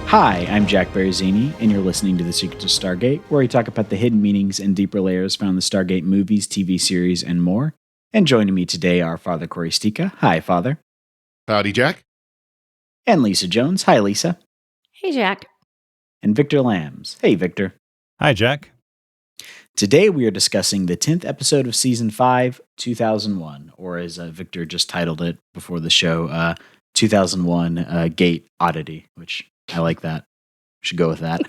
Hi, I'm Jack Baruzzini, and you're listening to The Secrets of Stargate, where we talk about the hidden meanings and deeper layers found in the Stargate movies, TV series, and more. And joining me today are Father Cory Sticha. Hi, Father. Howdy, Jack. And Lisa Jones. Hi, Lisa. Hey, Jack. And Victor Lambs. Hey, Victor. Hi, Jack. Today we are discussing the 10th episode of Season 5, 2001, or as Victor just titled it before the show, 2001 Gate Oddity, which I like that. Should go with that.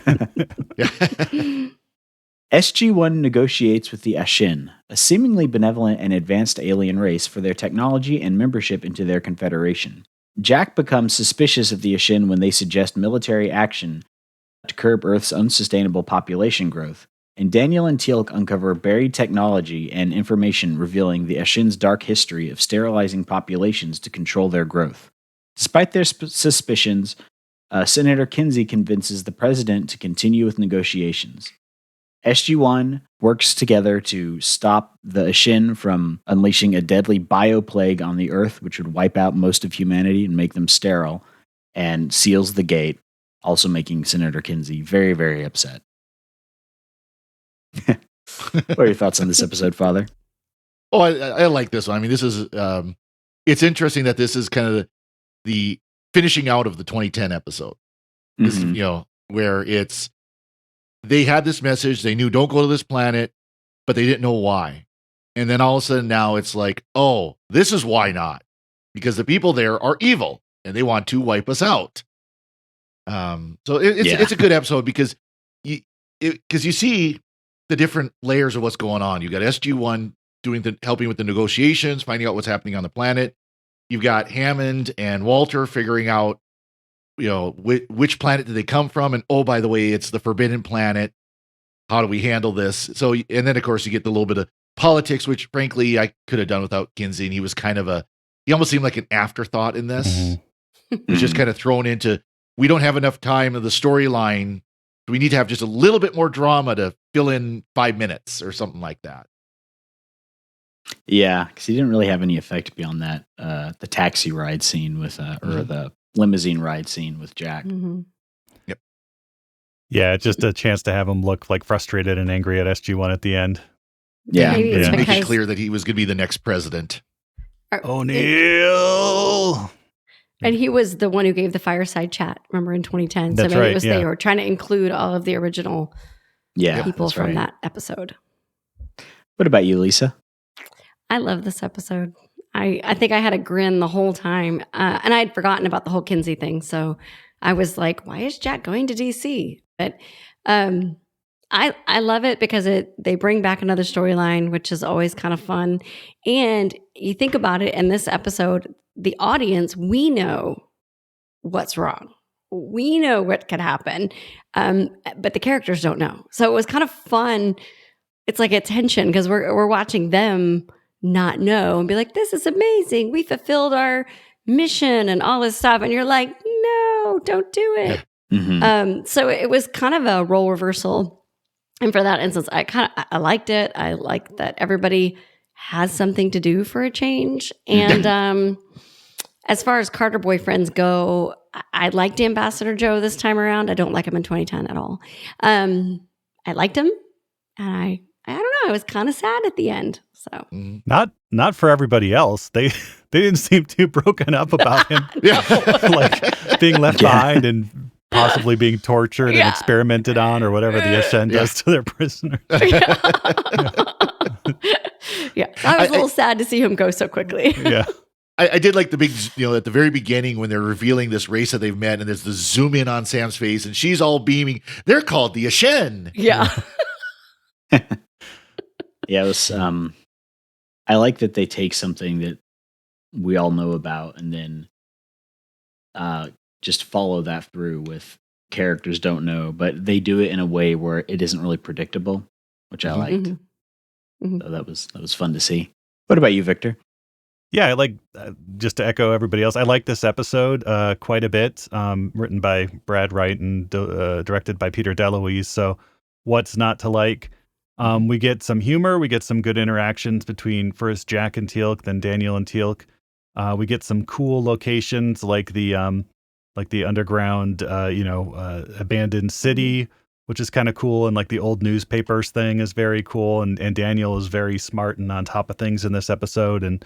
SG1 negotiates with the Ashin, a seemingly benevolent and advanced alien race, for their technology and membership into their confederation. Jack becomes suspicious of the Ashin when they suggest military action to curb Earth's unsustainable population growth, and Daniel and Teal'c uncover buried technology and information revealing the Ashin's dark history of sterilizing populations to control their growth. Despite their suspicions, Senator Kinsey convinces the president to continue with negotiations. SG1 works together to stop the Ashin from unleashing a deadly bioplague on the Earth, which would wipe out most of humanity and make them sterile, and seals the gate, also making Senator Kinsey very, very upset. What are your thoughts on this episode, Father? Oh, I like this one. I mean, this is, it's interesting that this is kind of the finishing out of the 2010 episode. This is, where they had this message, they knew don't go to this planet, but they didn't know why. And then all of a sudden now it's like, oh, this is why not. Because the people there are evil and they want to wipe us out. So it's a good episode because you see the different layers of what's going on. You got SG1 helping with the negotiations, finding out what's happening on the planet. You've got Hammond and Walter figuring out, which planet did they come from? And oh, by the way, it's the Forbidden Planet. How do we handle this? So, and then of course you get the little bit of politics, which frankly I could have done without Kinsey. And he was he almost seemed like an afterthought in this. Mm-hmm. He was just kind of thrown into, we don't have enough time of the storyline. We need to have just a little bit more drama to fill in 5 minutes or something like that. Yeah, because he didn't really have any effect beyond that, the taxi ride scene with, or the limousine ride scene with Jack. Mm-hmm. Yep. Yeah, just a chance to have him look like frustrated and angry at SG1 at the end. Yeah. Maybe it's Make it because clear that he was going to be the next president. O'Neill! And he was the one who gave the fireside chat, remember, in 2010. That's so maybe right, it was they were trying to include all of the original people that's from right. that episode. What about you, Lisa? I love this episode. I think I had a grin the whole time. And I had forgotten about the whole Kinsey thing. So I was like, why is Jack going to DC? But I love it because they bring back another storyline, which is always kind of fun. And you think about it in this episode, the audience, we know what's wrong. We know what could happen. But the characters don't know. So it was kind of fun. It's like a tension because we're watching them not know and be like, this is amazing. We fulfilled our mission and all this stuff. And you're like, no, don't do it. Mm-hmm. So it was kind of a role reversal. And for that instance, I liked it. I like that everybody has something to do for a change. And as far as Carter boyfriends go, I liked Ambassador Joe this time around. I don't like him in 2010 at all. I liked him. And I don't know. I was kind of sad at the end. So Not for everybody else. They didn't seem too broken up about him. Like being left behind and possibly being tortured and experimented on or whatever the Ashen does to their prisoners. Yeah. I was a little sad to see him go so quickly. Yeah. I did like the big, at the very beginning when they're revealing this race that they've met and there's the zoom in on Sam's face and she's all beaming. They're called the Ashen. Yeah. Yeah, it was, I like that they take something that we all know about and then just follow that through with characters don't know, but they do it in a way where it isn't really predictable, which I liked. Mm-hmm. So that was fun to see. What about you, Victor? Yeah, I like, just to echo everybody else, I like this episode quite a bit, written by Brad Wright and directed by Peter DeLuise. So what's not to like? We get some humor. We get some good interactions between first Jack and Teal'c, then Daniel and Teal'c. We get some cool locations like the like the underground, abandoned city, which is kind of cool. And like the old newspapers thing is very cool. And Daniel is very smart and on top of things in this episode. And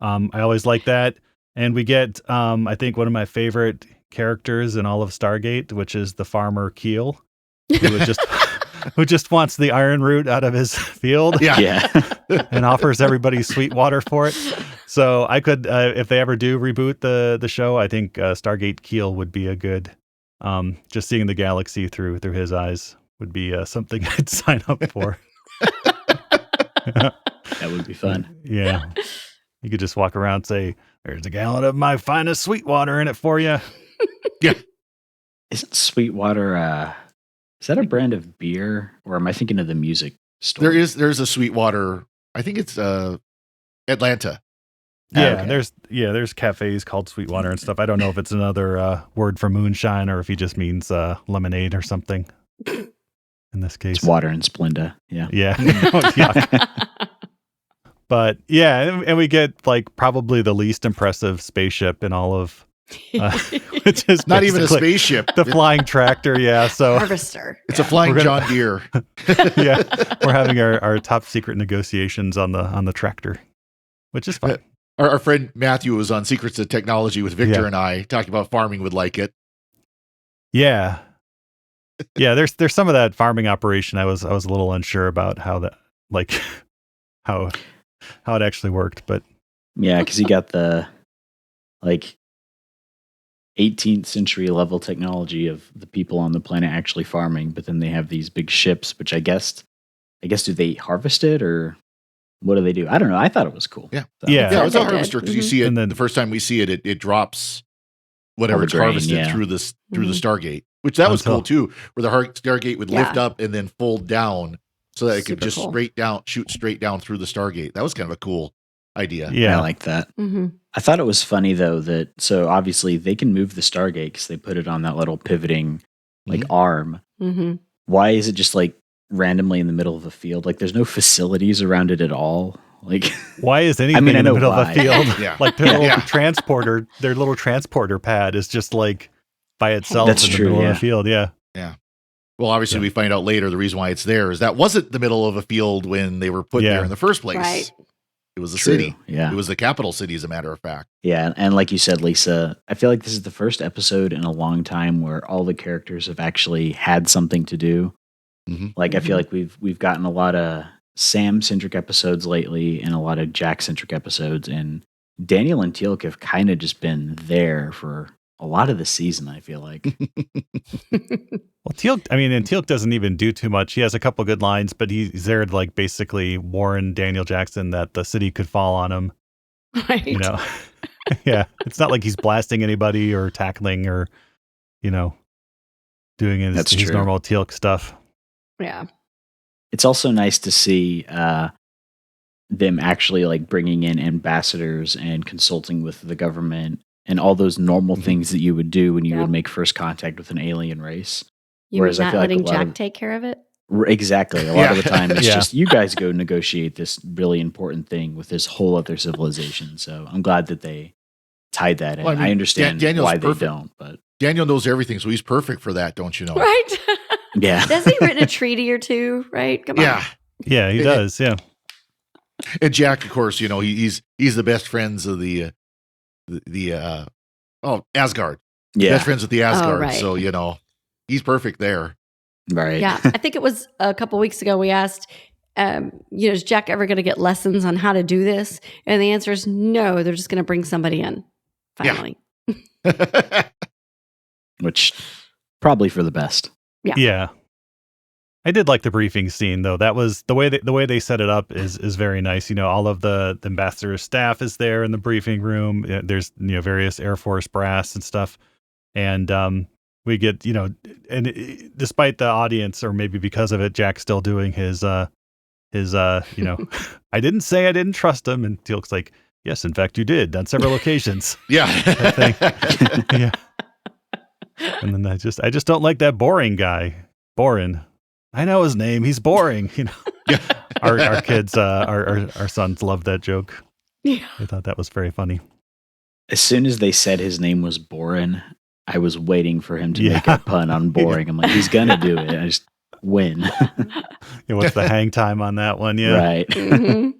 I always like that. And we get, I think, one of my favorite characters in all of Stargate, which is the farmer Keel, who just wants the iron root out of his field. Yeah. And offers everybody Sweetwater for it. So I could, if they ever do reboot the show, I think Stargate Keel would be a good, just seeing the galaxy through his eyes would be something I'd sign up for. That would be fun. Yeah. You could just walk around and say, there's a gallon of my finest Sweetwater in it for you. Yeah. Isn't Sweetwater, is that a brand of beer? Or am I thinking of the music store? There's a Sweetwater. I think it's Atlanta. Yeah, okay. there's cafes called Sweetwater and stuff. I don't know if it's another word for moonshine or if he just means lemonade or something. In this case, It's water and Splenda. Yeah. yeah. Yuck. But yeah, and we get like probably the least impressive spaceship in all of, which is Not even a basically spaceship. the flying tractor. Yeah, so Harvester. It's a flying We're gonna- John Deere. yeah, we're having our top secret negotiations on the tractor, which is fun. Our friend Matthew was on Secrets of Technology with Victor Yeah. and I talking about farming would like it. Yeah. Yeah, there's some of that farming operation I was a little unsure about how that like how it actually worked, but Yeah, because you got the like 18th century level technology of the people on the planet actually farming, but then they have these big ships, which I guess do they harvest it or what do they do? I don't know. I thought it was cool. Yeah. So, Yeah. Yeah, it's They a did. harvester because you Mhm. see it And then- the first time we see it, it drops whatever All the it's grain, harvested yeah. through the Stargate, which that was Until- cool too, where the Stargate would lift Yeah. up and then fold down so that it could Super just cool. shoot straight down through the Stargate. That was kind of a cool idea. yeah. I like that. Mm-hmm. I thought it was funny though that so obviously they can move the Stargate because they put it on that little pivoting like Mhm. arm. Mm-hmm. Why is it just like randomly in the middle of a field? Like there's no facilities around it at all. Like Why is anything I in the know middle of why. a field? Yeah. Like their little Yeah. transporter, their little transporter pad is just like by itself That's in the true, middle yeah. of a field. Yeah. Well, obviously, Yeah. we find out later the reason why it's there is that wasn't the middle of a field when they were put Yeah. there in the first place. Right. It was a true. city. Yeah. It was the capital city, as a matter of fact. Yeah, and like you said, Lisa, I feel like this is the first episode in a long time where all the characters have actually had something to do. Mhm. Like I feel Mhm. like we've gotten a lot of Sam-centric episodes lately and a lot of Jack-centric episodes, and Daniel and Teal'c have kind of just been there for a lot of the season, I feel like. Well, Teal'c doesn't even do too much. He has a couple good lines, but he's there to like basically warn Daniel Jackson that the city could fall on him. Right. You know, yeah. It's not like he's blasting anybody or tackling or, doing his That's true. normal Teal'c stuff. Yeah. It's also nice to see them actually like bringing in ambassadors and consulting with the government and all those normal Mhm. things that you would do when you Yeah. would make first contact with an alien race. You Whereas I mean not feel like a letting lot Jack of- take care of it? Exactly. A lot of the time, it's Yeah. just you guys go negotiate this really important thing with this whole other civilization. So I'm glad that they tied that in. Well, I mean, I understand Daniel's why perfect. they don't, but Daniel knows everything, so he's perfect for that, don't you know? Right. yeah. Hasn't he written a treaty or two? Right. Come on. Yeah. Yeah, he does. Yeah. And Jack, of course, he's the best friends of the Asgard. Yeah. Best friends with the Asgard. right. So, he's perfect there. Right. Yeah. I think it was a couple weeks ago we asked, is Jack ever going to get lessons on how to do this? And the answer is no. They're just going to bring somebody in. Yeah. Finally. Which probably for the best. Yeah. Yeah. I did like the briefing scene though. That was the way they set it up is very nice. All of the ambassador's staff is there in the briefing room. There's various Air Force brass and stuff. And we get, despite the audience or maybe because of it, Jack's still doing his I didn't say I didn't trust him, and Teal'c's like, yes, in fact you did on several occasions. Yeah. Yeah. And then I just don't like that boring guy. Boring. I know his name. He's boring. Yeah. Our kids, our sons love that joke. Yeah. I thought that was very funny. As soon as they said his name was Borin, I was waiting for him to make a pun on boring. I'm like, he's gonna do it. I just win. Yeah, what's the hang time on that one? Yeah. Right. Mhm.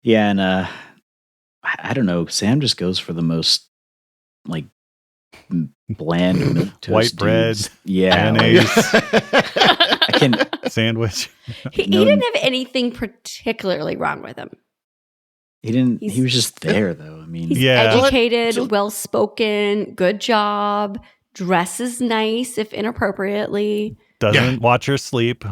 Yeah, and I don't know. Sam just goes for the most like bland milquetoast White bread, dudes. Yeah, mayonnaise. I can. Sandwich. He No- didn't have anything particularly wrong with him. He didn't. He's- He was just there, though. I mean, He's Yeah. educated, So- well spoken, good job, dresses nice if inappropriately. Doesn't watch her sleep.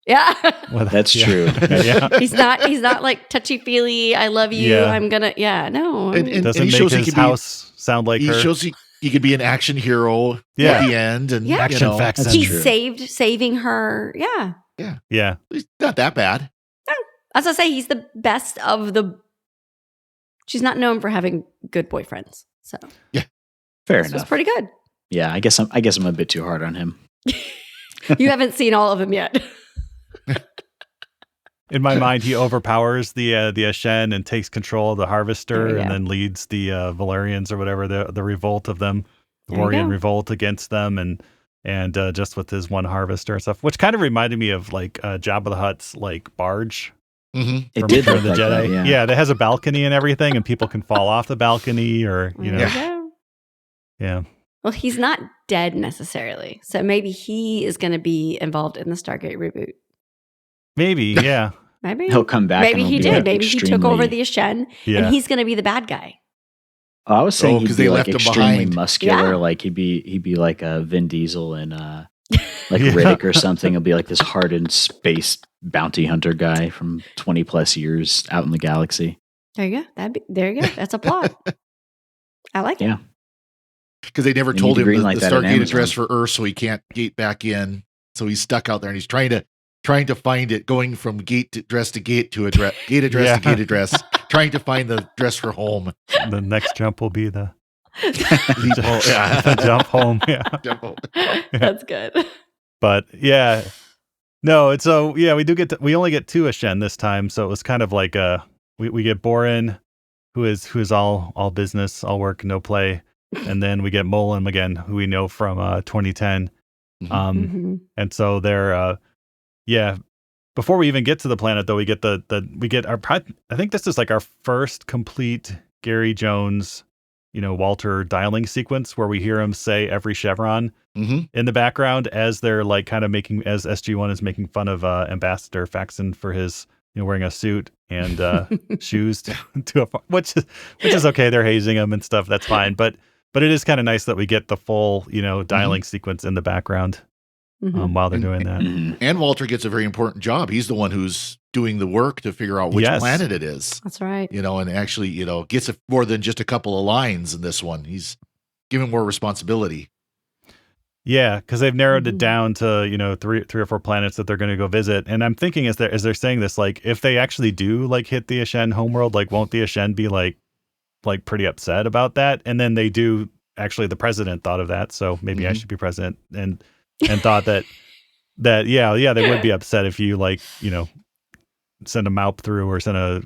Yeah. Well, That's yeah. true. Yeah. He's not like touchy feely. I love you. Yeah. I'm gonna. Yeah. No. I And- mean, and- Doesn't he make shows he his can be- house sound like he her. shows he could be an action hero Yeah. at the end, and Yeah. Action facts. That's he true. saving her. Yeah. Yeah. He's not that bad. As I say, he's the best of the. She's not known for having good boyfriends, so Fair this was enough. pretty good. Yeah, I guess I'm a bit too hard on him. You haven't seen all of them yet. In my mind, he overpowers the Ashen and takes control of the Harvester, There you and go. then leads the Valerians or whatever, the revolt of them, the There you Warrior go. revolt against them, and just with his one Harvester and stuff, which kind of reminded me of like Jabba the Hutt's like barge. Mm-hmm. It from did Return look of the like Jedi. that, Yeah, that has a balcony and everything, and people can fall off the balcony, or you know, There you go. yeah. Well, he's not dead necessarily, so maybe he is going to be involved in the Stargate reboot. Maybe, yeah, Maybe. He'll come back. Maybe and he it'll be, did. like, Maybe he took over extremely- the Ashen, yeah. and he's going to be the bad guy. I was saying Oh, he'd 'cause be they like left him extremely behind. muscular. Yeah. Like he'd be like a Vin Diesel and like Yeah. Riddick or something. He'll be like this hardened space bounty hunter guy from 20 plus years out in the galaxy. There you go. There you go. That's a plot. I like it. Yeah. Because they never They told need to him the greenlight that at Stargate address Amazon. for Earth, so he can't gate back in. So he's stuck out there, and he's trying to find it, going from gate address to gate to address, gate address Yeah. to gate address, trying to find the address for home. The next jump will be the, Oh, yeah. the jump home. Yeah. Jump home. That's good. But yeah, no, it's so yeah, we only get 2 Ashen this time, so it was kind of like we get Borin, who is all business, all work, no play, and then we get Molam again, who we know from 2010, Mhm. Mhm. and so they're yeah. Before we even get to the planet, though, we get I think this is like our first complete Gary Jones, Walter dialing sequence where we hear him say every chevron Mhm. in the background as they're like kind of as SG1 is making fun of Ambassador Faxon for his wearing a suit and shoes to a which is okay. They're hazing him and stuff. That's fine. But it is kind of nice that we get the full dialing sequence in the background Mhm. while they're doing that. Mhm. And Walter gets a very important job. He's the one who's doing the work to figure out which Yes. planet it is. That's right. And actually, gets more than just a couple of lines in this one. He's given more responsibility. Yeah, because they've narrowed it Mhm. down to three or four planets that they're going to go visit. And I'm thinking as they're saying this, like if they actually do like hit the Ashen homeworld, like won't the Ashen be like pretty upset about that? And then they do actually. The president thought of that, so maybe I Mhm. should be president and thought that yeah they would be upset if you send a MAUP through or send a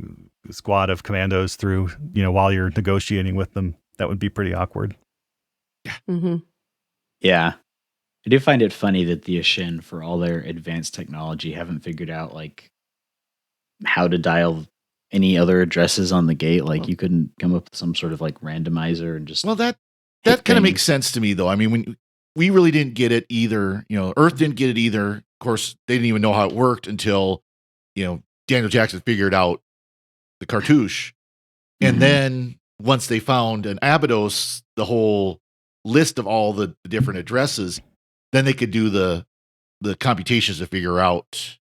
squad of commandos through while you're negotiating with them. That would be pretty awkward. Mhm. Yeah. I do find it funny that the Ashen, for all their advanced technology, haven't figured out like how to dial any other addresses on the gate. Like you couldn't come up with some sort of like randomizer and just Well, that hit kind of things. makes sense to me, though. I mean, when we really didn't get it either. Earth didn't get it either. Of course, they didn't even know how it worked until Daniel Jackson figured out the cartouche, and Mhm. then once they found an Abydos, the whole list of all the different addresses, then they could do the computations to figure out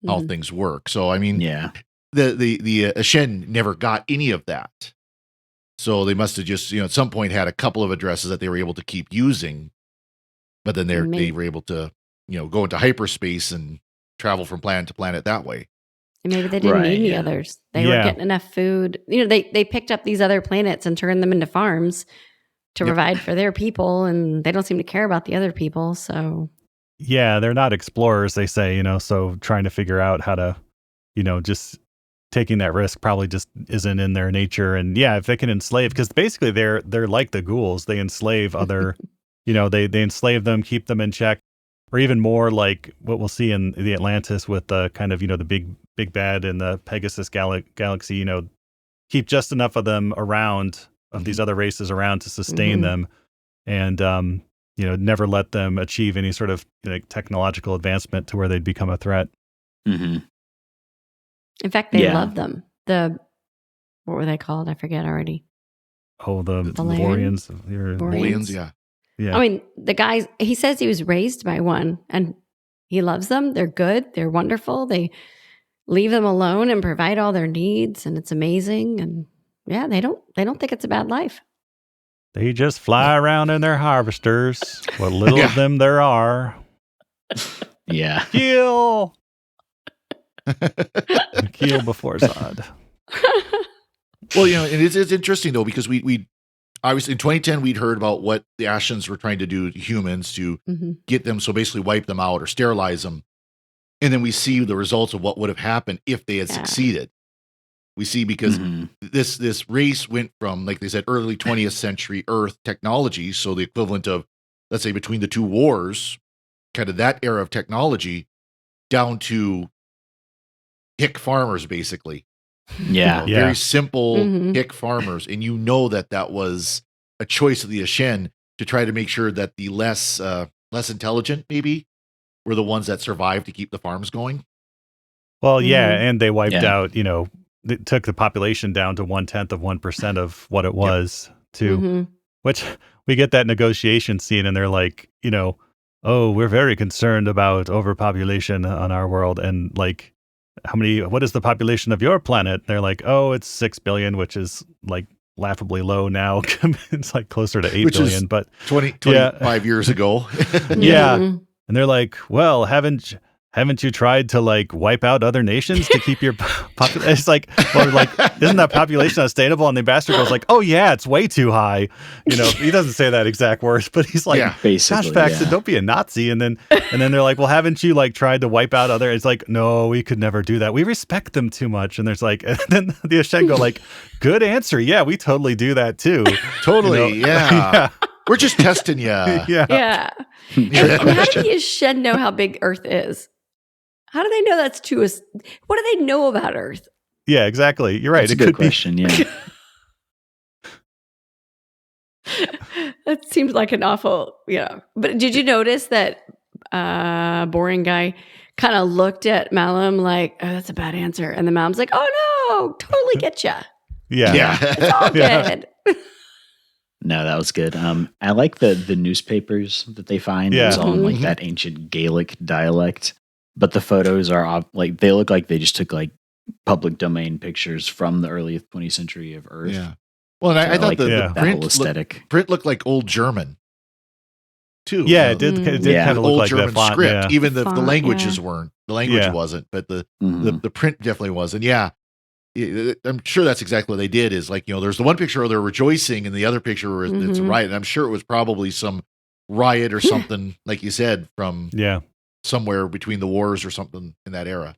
how Mhm. things work. So I mean, Yeah. the Ashen never got any of that. So they must have just at some point had a couple of addresses that they were able to keep using, but then they Maybe. were able to go into hyperspace and travel from planet to planet that way. And maybe they didn't Right, need any yeah. others. They were Yeah. getting enough food. They picked up these other planets and turned them into farms to Yep. provide for their people, and they don't seem to care about the other people. So Yeah, they're not explorers, they say, so trying to figure out how to, just taking that risk probably just isn't in their nature. And yeah, if they can enslave, because basically they're like the ghouls. They enslave other, they enslave them, keep them in check, or even more like what we'll see in the Atlantis with the kind of, the big bad in the Pegasus galaxy, keep just enough of them around, of these other races around to sustain them. And, never let them achieve any sort of technological advancement to where they'd become a threat. Mm-hmm. In fact, they love them. What were they called? I forget already. Oh, the Valerian? Bolians, yeah. Yeah. I mean, the guy, he says he was raised by one and he loves them. They're good. They're wonderful. They leave them alone and provide all their needs. And it's amazing. And yeah, they don't think it's a bad life. They just fly around in their harvesters. What little of them there are. Yeah. Kill! Kill before Zod. Well, it's interesting though, because we obviously in 2010 we'd heard about what the Ashens were trying to do to humans to get them, so basically wipe them out or sterilize them, and then we see the results of what would have happened if they had succeeded. We see because this race went from, like they said, early 20th century Earth technology, so the equivalent of, let's say, between the two wars, kind of that era of technology, down to hick farmers, basically. Yeah. Very simple hick farmers. And that was a choice of the Ashen to try to make sure that the less intelligent, maybe, were the ones that survived to keep the farms going. Well, and they wiped out, it took the population down to 0.1% of what it was, too. Which we get that negotiation scene, and they're like, oh, we're very concerned about overpopulation on our world, and like, what is the population of your planet? And they're like, oh, it's 6 billion, which is like laughably low now. It's like closer to 8 billion, but 25 years ago. Yeah. And they're like, well, haven't you tried to like wipe out other nations to keep your population? It's like, or like, isn't that population sustainable? And the ambassador goes like, oh yeah, it's way too high. He doesn't say that exact words, but he's like, basically, gosh, Paxton, don't be a Nazi. And then they're like, well, haven't you like tried to wipe out other? It's like, no, we could never do that. We respect them too much. And there's like, and then the Ashen go like, good answer. Yeah, we totally do that too. Totally. Yeah. We're just testing you. Yeah. And how do the Ashen know how big Earth is? How do they know that's too? What do they know about Earth? Yeah, exactly. You're right. That's a good question. Yeah. That seems like an awful, But did you notice that boring guy kind of looked at Malum like, oh, that's a bad answer. And the Malum's like, oh no, totally get ya. Yeah. It's all good. No, that was good. I like the newspapers that they find. Yeah. It's all in like that ancient Gaelic dialect. But the photos are like, they look like they just took like public domain pictures from the early 20th century of Earth. Yeah. Well, and I thought like the print whole aesthetic. Print looked like old German too. Yeah, it did. It did kind of look old like German that font, script, even if the Font, languages weren't. The language wasn't, but the print definitely was. And I'm sure that's exactly what they did. Is like, there's the one picture where they're rejoicing, and the other picture where it's a riot. And I'm sure it was probably some riot or something, like you said, from somewhere between the wars or something in that era.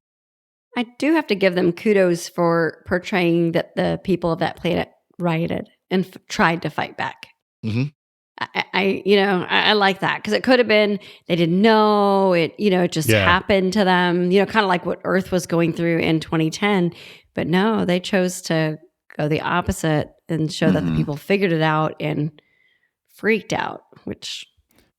I do have to give them kudos for portraying that the people of that planet rioted and tried to fight back. I like that, because it could have been they didn't know it. It just happened to them. Kind of like what Earth was going through in 2010. But no, they chose to go the opposite and show that the people figured it out and freaked out, which.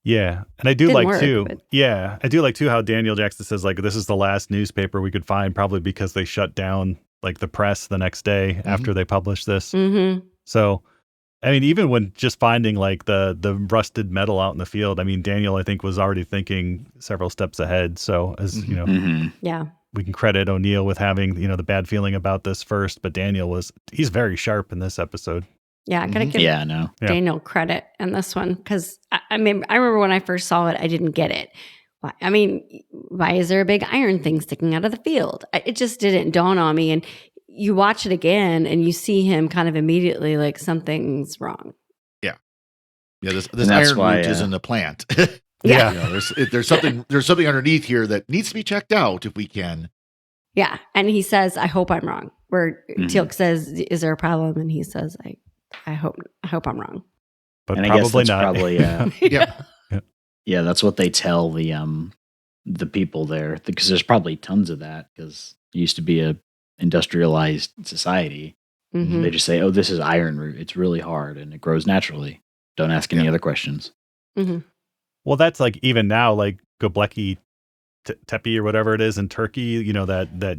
Yeah. And I do like too. I do like too how Daniel Jackson says like, this is the last newspaper we could find, probably because they shut down like the press the next day after they published this. So, I mean, even when just finding like the rusted metal out in the field, I mean, Daniel, I think, was already thinking several steps ahead. So as we can credit O'Neill with having, the bad feeling about this first, but Daniel he's very sharp in this episode. Yeah, I gotta give Daniel credit in this one, because I remember when I first saw it, I didn't get it. I mean, why is there a big iron thing sticking out of the field? It just didn't dawn on me. And you watch it again, and you see him kind of immediately like something's wrong. Yeah, this iron root is in the plant. There's something underneath here that needs to be checked out if we can. Yeah, and he says, "I hope I'm wrong." where Teal'c says, "Is there a problem?" And he says, "I hope I'm wrong." But And I guess probably that's not. probably Yeah. yeah, that's what they tell the people there, because there's probably tons of that, because it used to be a industrialized society. Mhm. They just say, "Oh, this is iron root. It's really hard and it grows naturally. Don't ask any other questions." Mhm. Well, that's like even now, like Göbekli Tepe or whatever it is in Turkey, that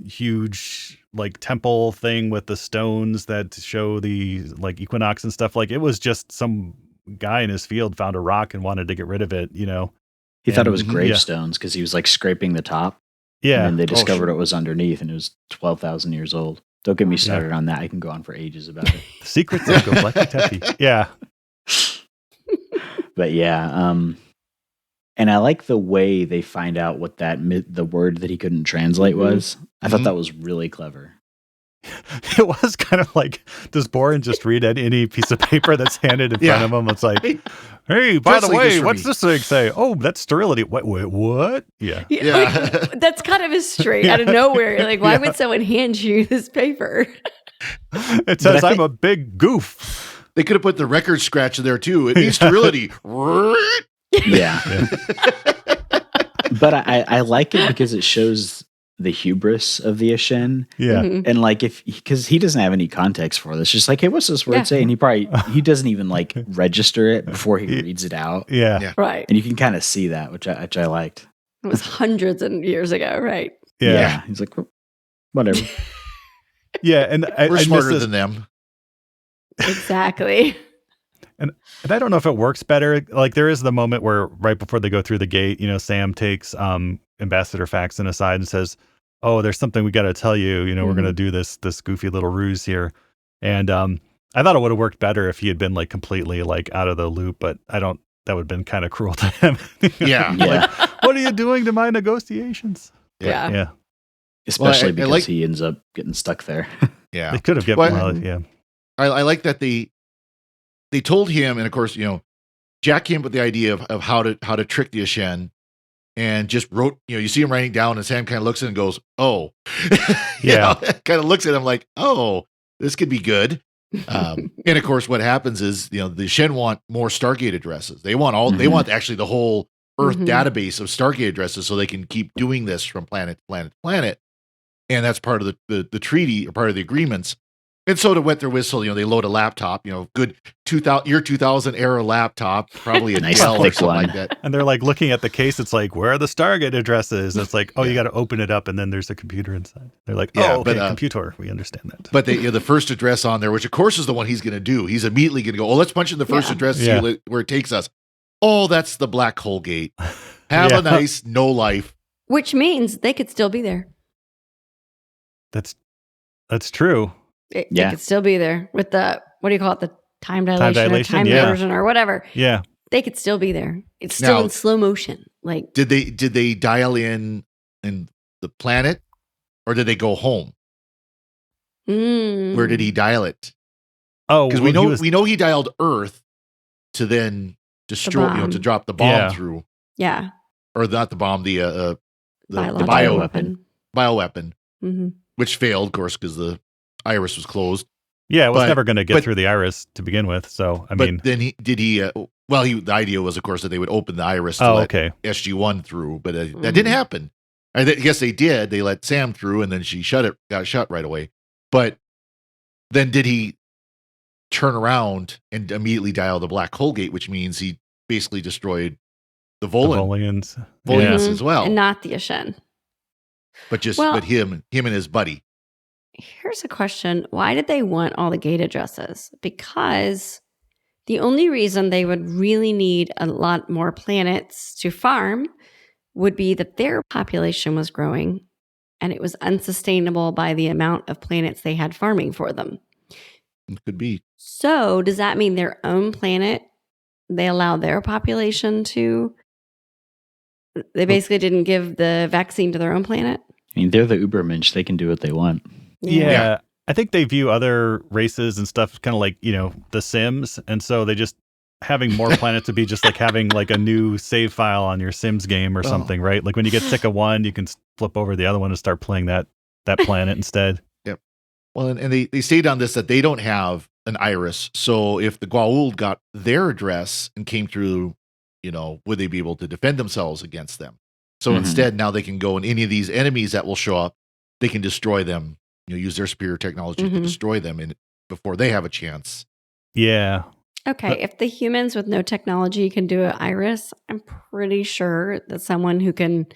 huge like temple thing with the stones that show the like equinox and stuff. Like it was just some guy in his field found a rock and wanted to get rid of it, He thought it And- was Mhm. gravestones because he was like scraping the top, and Yeah. then they discovered sure. it was underneath, and it was 12,000 years old. Don't get me started on that. I can go on for ages about it. The Secrets of Göbekli Tepe. Yeah. But yeah, and I like the way they find out what the word that he couldn't translate was. I thought Mhm. that was really clever. It was kind of like, does Boren just read any piece of paper that's handed in front of him? It's like, hey, by the translate this way, for what's me." this thing say? Oh, that's sterility. What? Yeah. Yeah. Like, that's kind of a straight out of nowhere. Like, why would someone hand you this paper? It says, I I'm a big goof. They could have put the record scratch in there too. It needs sterility. Yeah. But I like it because it shows the hubris of the Ashen. Yeah. Mhm. And like, because he doesn't have any context for this, just like, hey, what's this word Yeah. say? And he doesn't even like register it before he reads it out. Yeah. Yeah. Right. And you can kind of see that, which I liked. It was hundreds of years ago, right? Yeah. He's like, whatever. Yeah. And We're I smarter miss this, than them. Exactly. and I don't know if it works better. Like there is the moment where right before they go through the gate, Sam takes Ambassador Faxon aside and says, "Oh, there's something we got to tell you. We're going to do this goofy little ruse here." And I thought it would have worked better if he had been like completely like out of the loop, but that would have been kind of cruel to him. Yeah. Yeah. What are you doing to my negotiations? Yeah. Yeah. Especially I because like- he ends up getting stuck there. Yeah. They could have Well, yeah. I like that they told him, and of course, Jack came up with the idea of how to trick the Ashen, and just wrote, you see him writing down, and Sam kind of looks at it and goes, "Oh," Yeah. kind of looks at him like, "Oh, this could be good." And of course, what happens is, the Shen want more Stargate addresses. They want they Mhm. want actually the whole Earth Mhm. database of Stargate addresses, so they can keep doing this from planet to planet to planet. And that's part of the treaty, or part of the agreements. And so to wet their whistle, they load a laptop, good 2000 era laptop, probably a Nice Dell or thick something one. like that. And they're like looking at the case. It's like, where are the Stargate addresses? And it's like, oh, you Yeah. got to open it up, and then there's a computer inside. They're like, Yeah, oh, okay, but, computer. We understand that. But the first address on there, which of course is the one he's going to do, he's immediately going to go, "Oh, let's punch in the first Yeah. address, Yeah. see where it takes us." Oh, that's the black hole gate. Have Yeah. a nice no life. Which means they could still be there. That's true. They Yeah. could still be there with the, what do you call it? The time dilation, dilation, or time yeah. inversion or whatever. Yeah. They could still be there. It's still Now- in slow motion. Like, Did they dial in the planet, or did they go home? Where did he dial it? Oh, Because well, we know he dialed Earth to then destroy, bomb. to drop the bomb Yeah. through, Yeah. or not the bomb, the Biological bioweapon, bioweapon, Mm-hmm. which failed, of course, because the iris was closed. Yeah, it was But- never going to get but- through the iris to begin with. So, I But mean, then the idea was, of course, that they would open the iris to oh, let okay. SG1 through, but that Mhm. didn't happen. I guess they did. They let Sam through, and then she got shut right away. But then did he turn around and immediately dial the black hole gate, which means he basically destroyed the The Volan, Volians. Volians Yeah. as well, And not the Ashen. but Well- but him and his buddy. Here's a question. Why did they want all the gate addresses? Because the only reason they would really need a lot more planets to farm would be that their population was growing and it was unsustainable by the amount of planets they had farming for them. It could be. So, does that mean their own planet, they allow their population to? They basically didn't give the vaccine to their own planet? I mean, they're the Ubermensch. They can do what they want. Yeah. I think they view other races and stuff kind of like, the Sims. And so they just having more planets would be just like having like a new save file on your Sims game or Oh. something, right? Like when you get sick of one, you can flip over the other one and start playing that planet instead. Well, and they stayed on this that they don't have an iris. So if the Goa'uld got their address and came through, would they be able to defend themselves against them? So instead, now they can go and any of these enemies that will show up, they can destroy them. Use their superior technology to destroy them before they have a chance. Yeah. Okay, if the humans with no technology can do an iris, I'm pretty sure that someone who can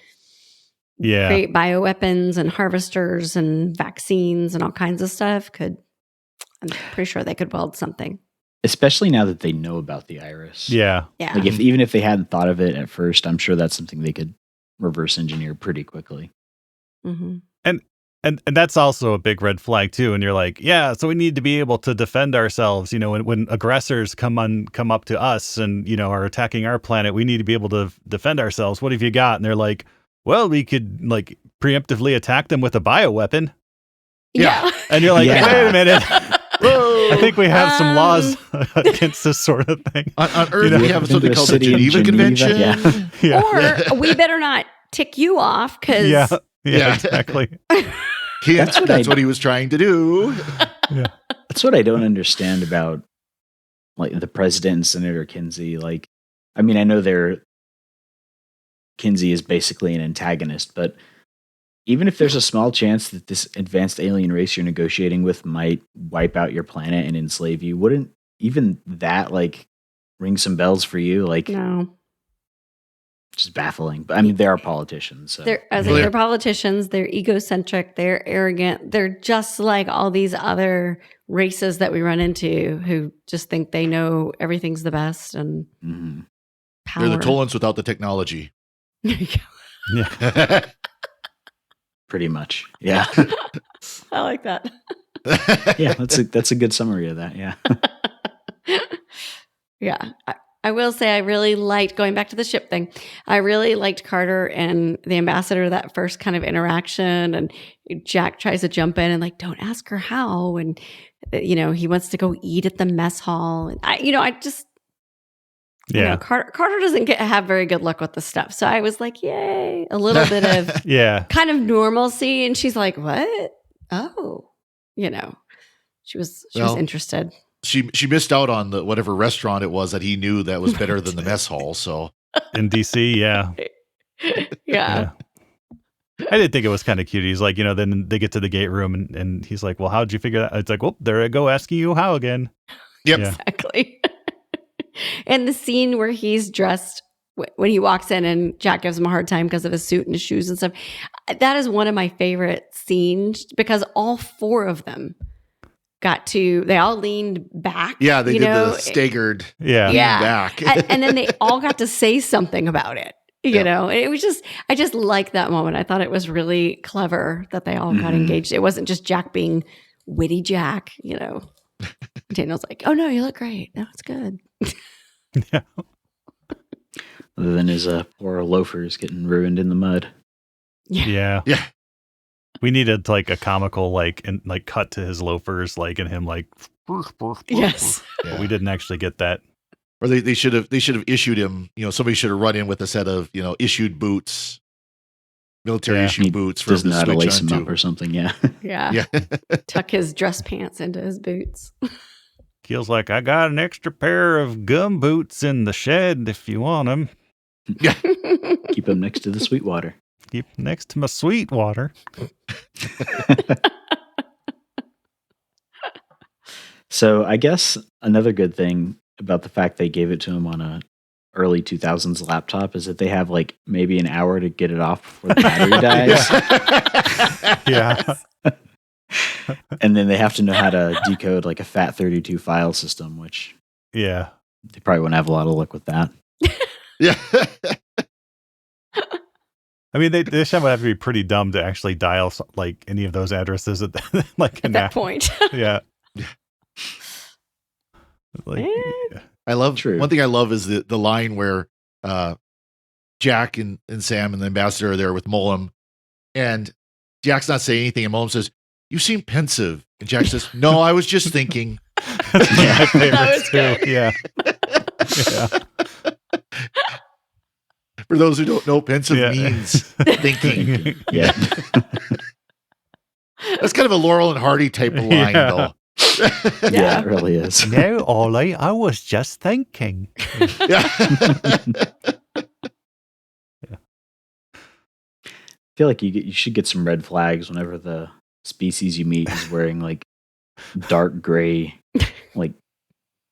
create bioweapons and harvesters and vaccines and all kinds of stuff I'm pretty sure they could weld something. Especially now that they know about the iris. Yeah. Like even if they hadn't thought of it at first, I'm sure that's something they could reverse engineer pretty quickly. Mm-hmm. And that's also a big red flag too. And you're like, yeah, so we need to be able to defend ourselves. When aggressors come up to us and are attacking our planet, we need to be able to defend ourselves. What have you got? And they're like, well, we could like preemptively attack them with a bioweapon. Yeah. And you're like, wait a minute. I think we have some laws against this sort of thing. On Earth, we have something called the Geneva Convention. Yeah. Or we better not tick you off because. Yeah, exactly. That's what he was trying to do. Yeah. That's what I don't understand about like the president and Senator Kinsey. Like, I mean, I know Kinsey is basically an antagonist, but even if there's a small chance that this advanced alien race you're negotiating with might wipe out your planet and enslave you, wouldn't even that like ring some bells for you? Like, no. Just baffling. But I mean, they are politicians. So. They're politicians. They're egocentric. They're arrogant. They're just like all these other races that we run into who just think they know everything's the best and power. They're the Tolans without the technology. Yeah. Pretty much. Yeah. I like that. Yeah, that's a good summary of that. Yeah. Yeah. I will say I really liked, going back to the ship thing, I really liked Carter and the ambassador, that first kind of interaction. And Jack tries to jump in and like, don't ask her how. And, he wants to go eat at the mess hall. And Carter doesn't have very good luck with the stuff. So I was like, yay, a little bit of kind of normalcy. And she's like, what? Oh, she was interested. She missed out on the whatever restaurant it was that he knew that was better than the mess hall. So in DC, yeah. I did think it was kind of cute. He's like, then they get to the gate room and he's like, well, how'd you figure that? It's like, well, there I go asking you how again. Yep, exactly. And the scene where he's dressed when he walks in and Jack gives him a hard time because of his suit and his shoes and stuff. That is one of my favorite scenes because all four of them. They all leaned back. Yeah, they did the staggered back. And then they all got to say something about it. You know, it was I just liked that moment. I thought it was really clever that they all got engaged. It wasn't just Jack being witty Jack, Daniel's like, oh no, you look great. No, it's good. Yeah. Other than his poor loafers getting ruined in the mud. Yeah. We needed like a comical cut to his loafers, and him yes. But we didn't actually get that. Or they should have issued him. Somebody should have run in with a set of issued boots, military issued boots for him to know how to lace switch him onto. up or something. Yeah. Tuck his dress pants into his boots. Feels like I got an extra pair of gum boots in the shed if you want them. Yeah. Keep them next to the sweetwater. Keep next to my sweetwater. So I guess another good thing about the fact they gave it to him on a early 2000s laptop is that they have maybe an hour to get it off before the battery dies. Yeah. And then they have to know how to decode a FAT32 file system, which they probably won't have a lot of luck with that. Yeah. I mean, they should have to be pretty dumb to actually dial any of those addresses at that point. Yeah. I love. One thing I love is the line where Jack and Sam and the ambassador are there with Mullen, and Jack's not saying anything, and Mullen says, "You seem pensive," and Jack says, "No, I was just thinking." That's my favorite too. Yeah. For those who don't know, pensive means thinking. Yeah. That's kind of a Laurel and Hardy type of line, though. Yeah, it really is. No, Ollie, I was just thinking. Yeah. I feel like you should get some red flags whenever the species you meet is wearing like dark gray, like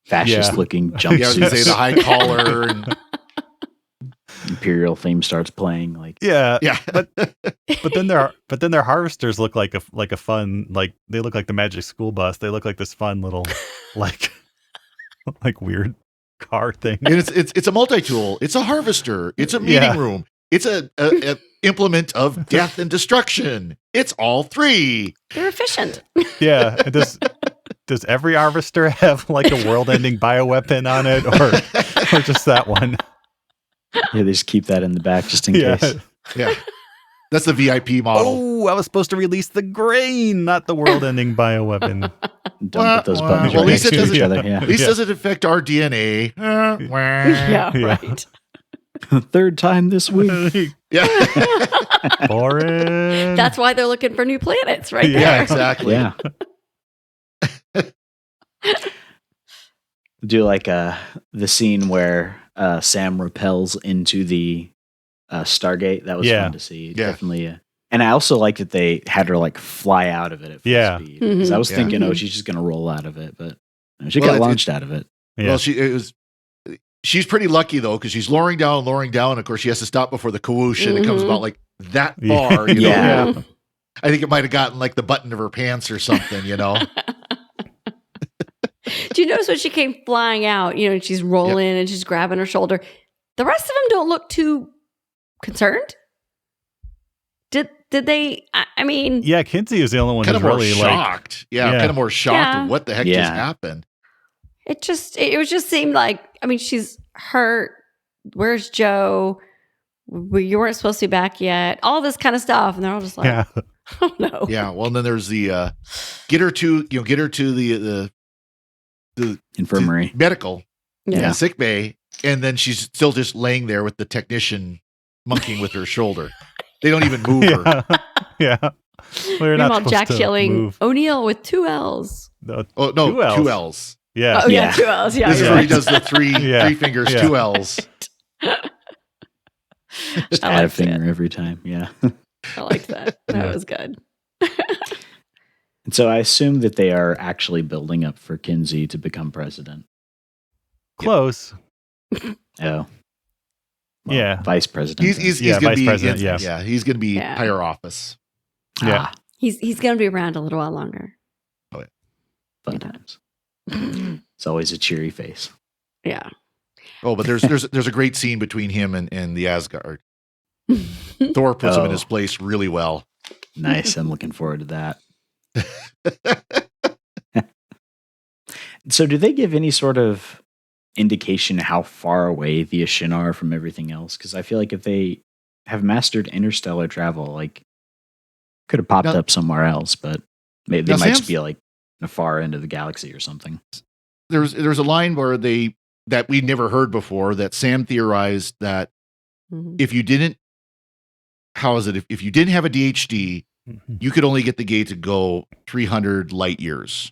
fascist looking Yeah, I was gonna say jumpsuits. the high collar and Imperial theme starts playing. Like, Yeah, yeah. but then their harvesters look like a fun, like they look like the Magic School Bus. They look like this fun little like weird car thing. And it's a multi-tool. It's a harvester. It's a meeting room. It's a implement of death and destruction. It's all three. They're efficient. Yeah. And does every harvester have like a world-ending bioweapon on it, or just that one? yeah, they just keep that in the back just in Yeah. case. Yeah. That's the VIP model. Oh, I was supposed to release the grain, not the world-ending bioweapon. Don't put those buttons Well, right at least next it to doesn't- each other. Yeah. At least doesn't affect our DNA. Yeah, Yeah. right. Third time this week. Yeah. Boring. That's why they're looking for new planets, right Yeah, there. Yeah, exactly. Yeah. Do like the scene where Sam repels into the Stargate. That was Yeah. fun to see. Yeah. Definitely. And I also like that they had her like fly out of it at full Yeah. speed. Because I was Mhm. thinking, Yeah. she's just going to roll out of it. But no, she Well, got it's- launched out of it. Yeah. Well, she's pretty lucky though, because she's lowering down. Of course, she has to stop before the whoosh, and it comes Mhm. about like that Yeah. far. You know? Yeah. Mhm. I think it might have gotten like the button of her pants or something. You know? Do you notice when she came flying out, and she's rolling and she's grabbing her shoulder? The rest of them don't look too concerned. Did they? I mean, Yeah, Kinsey is the only one Kind who's of more really like, shocked. Yeah, Yeah. kind of more shocked. Yeah. Of what the heck Yeah. just happened? it was just seemed like, she's hurt. Where's Joe? You weren't supposed to be back yet. All this kind of stuff, and they're all just like, yeah, oh no. Yeah. Well, and then there's the get her to the Infirmary. medical Yeah. sick bay, and then she's still just laying there with the technician monkeying with her shoulder. They don't even move her. yeah, yeah. We're not Meanwhile, supposed Jack to yelling, move. O'Neill with 2 L's. No, Oh no, Two L's. 2 L's. yeah, Oh, yeah, Yeah. 2 L's. Yeah, This is you're where he right. does the three Yeah. fingers, Yeah. 2 L's. Just I add a liked finger every time. Yeah. I liked that. That Yeah. was good. And so I assume that they are actually building up for Kinsey to become president. close. Oh. Yeah. Vice president. He's Yeah, gonna vice be president, yes. yeah, he's gonna be Yeah. higher office. Yeah. He's going to be around a little while longer. Fun times. It's always a cheery face. Yeah. Oh, but there's a great scene between him and the Asgard. Thor puts him in Oh. his place really well. Nice. I'm looking forward to that. So, do they give any sort of indication how far away the Ashin are from everything else? Because I feel like if they have mastered interstellar travel, like, could have popped Now- up somewhere else, but maybe they Now, might just Sam's- be like in a far end of the galaxy or something. There's a line where that we never heard before, that Sam theorized that Mhm. if you didn't, how is it? If you didn't have a DHD, you could only get the gate to go 300 light years.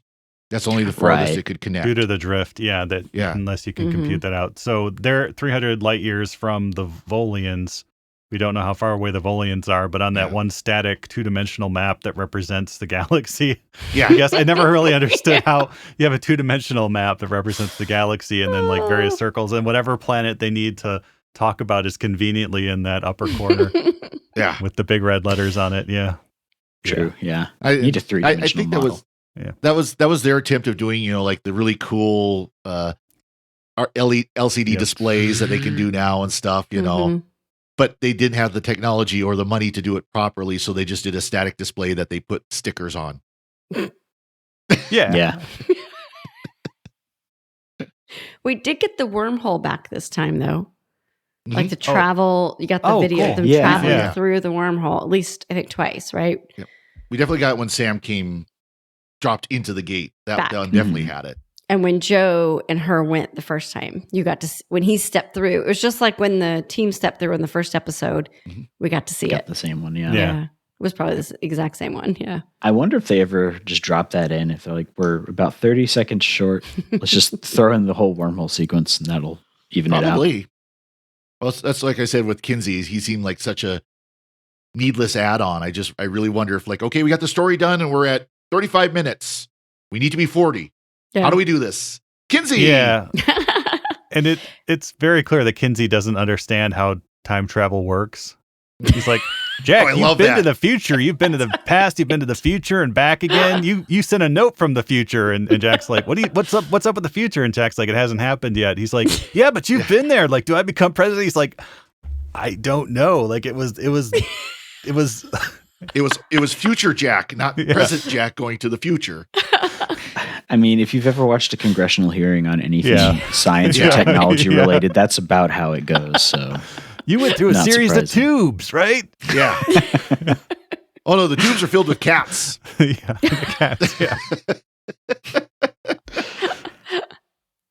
That's only the farthest Right. it could connect. Due to the drift, yeah, Yeah. unless you can Mhm. compute that out. So they're 300 light years from the Volians. We don't know how far away the Volians are, but on that Yeah. one static 2-dimensional map that represents the galaxy, Yeah. I guess I never really understood how you have a 2-dimensional map that represents the galaxy and then like various circles, and whatever planet they need to talk about is conveniently in that upper corner Yeah. with the big red letters on it. Yeah. True. Yeah. I, Need a I three-dimensional think that model. was Yeah. that was their attempt of doing, like the really cool LCD Yep. displays that they can do now and stuff, Mhm. but they didn't have the technology or the money to do it properly, so they just did a static display that they put stickers on. Yeah. Yeah. We did get the wormhole back this time, though. Like Mhm. the travel, you got the Oh, video cool. of them Yeah. traveling Yeah. through the wormhole, at least I think twice, right? We definitely got it when Sam dropped into the gate. That Back. one definitely Mhm. had it. And when Joe and her went the first time, you got to when he stepped through. It was just like when the team stepped through in the first episode. Mhm. We got to see Got it. the same one. Yeah. Yeah. It was probably the exact same one. Yeah. I wonder if they ever just drop that in. If they're like, we're about 30 seconds short, let's just throw in the whole wormhole sequence and that'll even it out. Probably. Well, that's like I said with Kinsey. He seemed like such a needless add-on. I really wonder if like, okay, we got the story done and we're at 35 minutes. We need to be 40. Yeah. How do we do this? Kinsey. Yeah. And it's very clear that Kinsey doesn't understand how time travel works. He's like, Jack, you've been to the future, you've been to the past, you've been to the future and back again. You sent a note from the future, and Jack's like, what's up with the future? And Jack's like, it hasn't happened yet. He's like, yeah, but you've been there. Like, do I become president? He's like, I don't know. Like it was future Jack, not present Jack going to the future. I mean, if you've ever watched a congressional hearing on anything science or technology related, that's about how it goes. So you went through a series of tubes, right? Yeah. Oh no, the tubes are filled with cats. Yeah, the cats. Yeah.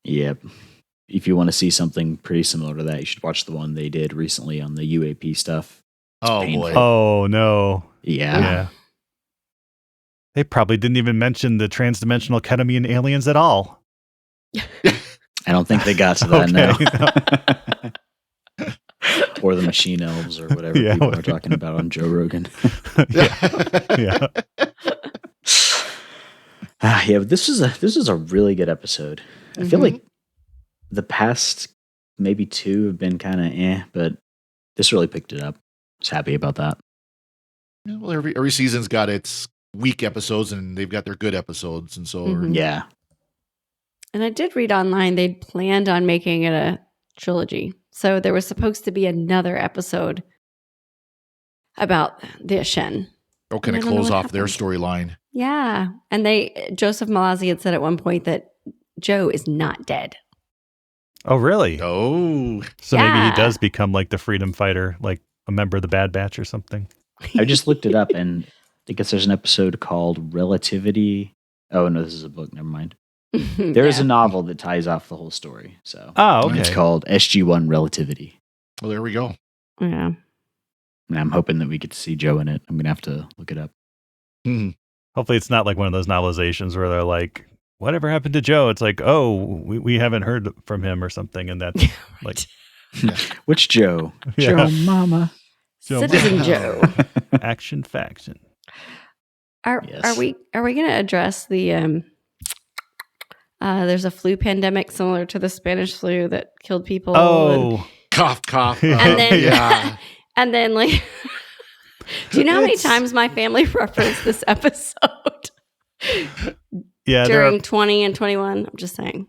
Yep. If you want to see something pretty similar to that, you should watch the one they did recently on the UAP stuff. It's painful. Boy. Oh no. Yeah. They probably didn't even mention the transdimensional ketamine aliens at all. I don't think they got to that now. Or the machine elves or whatever people are talking about on Joe Rogan. Yeah. But this is a really good episode. I feel like the past maybe two have been kind of but this really picked it up. I was happy about that. Yeah, well, every season's got its weak episodes and they've got their good episodes, and so yeah. And I did read online they'd planned on making it a trilogy. So there was supposed to be another episode about the Ashen. Oh, kind of close off their storyline. Yeah. And Joseph Malazzi had said at one point that Joe is not dead. Oh, really? Oh. So maybe he does become like the freedom fighter, like a member of the Bad Batch or something. I just looked it up and I guess there's an episode called Relativity. Oh, no, this is a book. Never mind. There is a novel that ties off the whole story. So okay. It's called SG1 Relativity. Well, there we go. Yeah. And I'm hoping that we get to see Joe in it. I'm going to have to look it up. Hopefully it's not like one of those novelizations where they're like, whatever happened to Joe? It's like, oh, we haven't heard from him or something. And that's like... Which Joe? Joe Mama. Citizen Joe. Action faction. Are we going to address the... there's a flu pandemic similar to the Spanish flu that killed people. Oh, cough. And then, and then like, do you know how many times my family referenced this episode? Yeah, during 20 and 21. I'm just saying.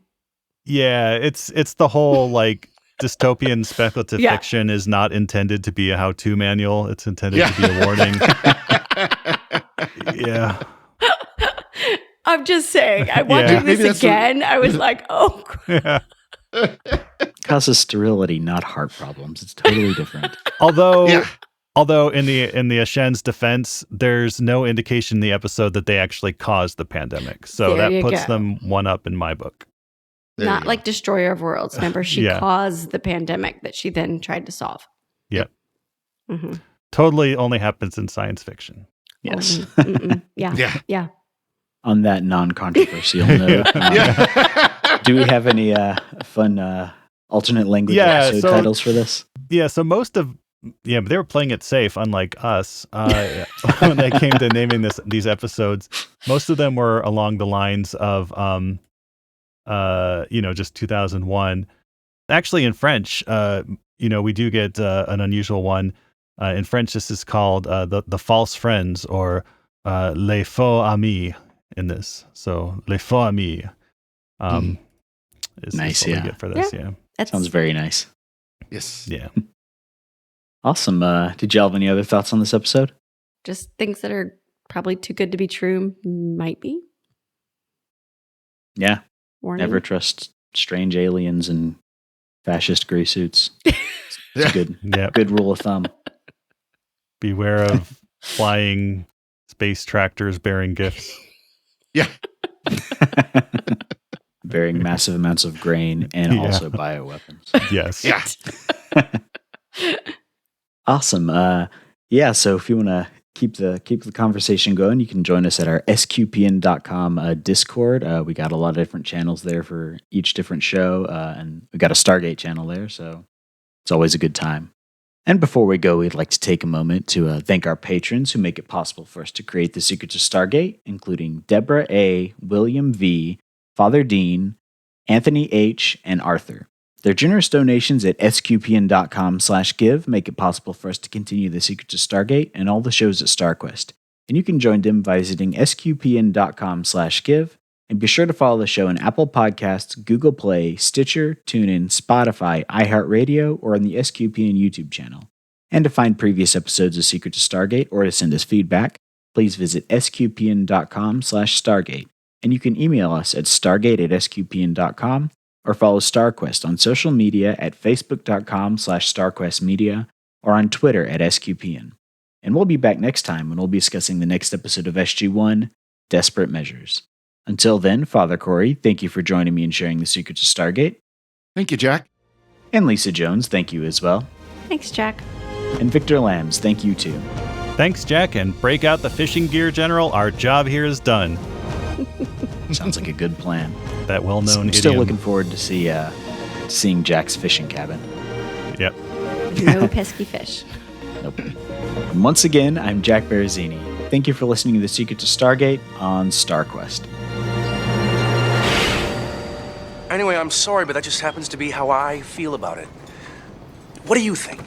Yeah, it's the whole like dystopian speculative fiction is not intended to be a how-to manual. It's intended to be a warning. Yeah. I'm just saying, I'm watching this again. I was like, oh, crap. Causes sterility, not heart problems. It's totally different. Although in the Ashen's defense, there's no indication in the episode that they actually caused the pandemic. So that puts them one up in my book. Not like Destroyer of Worlds. Remember, she caused the pandemic that she then tried to solve. Yep. Mm-hmm. Totally only happens in science fiction. Yes. Yeah. On that non-controversial note, do we have any fun alternate language episode titles for this? Yeah, so most of they were playing it safe, unlike us, when they came to naming these episodes. Most of them were along the lines of, just 2001. Actually, in French, we do get an unusual one. In French, this is called the false friends, or les faux amis. In this, so les faux amis is nice. What we get for this. That sounds very nice. Yes. Yeah. Awesome. Did y'all have any other thoughts on this episode? Just things that are probably too good to be true. Might be. Yeah. Warning. Never trust strange aliens in fascist gray suits. It's a good rule of thumb. Beware of flying space tractors bearing gifts. Yeah. Bearing massive amounts of grain and also bioweapons. Yes. Yeah. Awesome. So if you want to keep the conversation going, you can join us at our sqpn.com Discord. We got a lot of different channels there for each different show, and we got a Stargate channel there, so it's always a good time. And before we go, we'd like to take a moment to thank our patrons who make it possible for us to create the Secrets of Stargate, including Deborah A., William V., Father Dean, Anthony H., and Arthur. Their generous donations at sqpn.com/give make it possible for us to continue the Secrets of Stargate and all the shows at StarQuest. And you can join them by visiting sqpn.com/give, and be sure to follow the show on Apple Podcasts, Google Play, Stitcher, TuneIn, Spotify, iHeartRadio, or on the SQPN YouTube channel. And to find previous episodes of Secrets of Stargate or to send us feedback, please visit sqpn.com/Stargate. And you can email us at stargate@sqpn.com or follow StarQuest on social media at facebook.com/StarQuestMedia or on Twitter at SQPN. And we'll be back next time when we'll be discussing the next episode of SG1, Desperate Measures. Until then, Father Cory, thank you for joining me and sharing the Secrets of Stargate. Thank you, Jack. And Lisa Jones, thank you as well. Thanks, Jack. And Victor Lambs, thank you too. Thanks, Jack, and break out the fishing gear, General. Our job here is done. Sounds like a good plan. That well-known I'm idiom. still looking forward to seeing Jack's fishing cabin. Yep. No pesky fish. Nope. And once again, I'm Jack Baruzzini. Thank you for listening to The Secrets of Stargate on StarQuest. Anyway, I'm sorry, but that just happens to be how I feel about it. What do you think?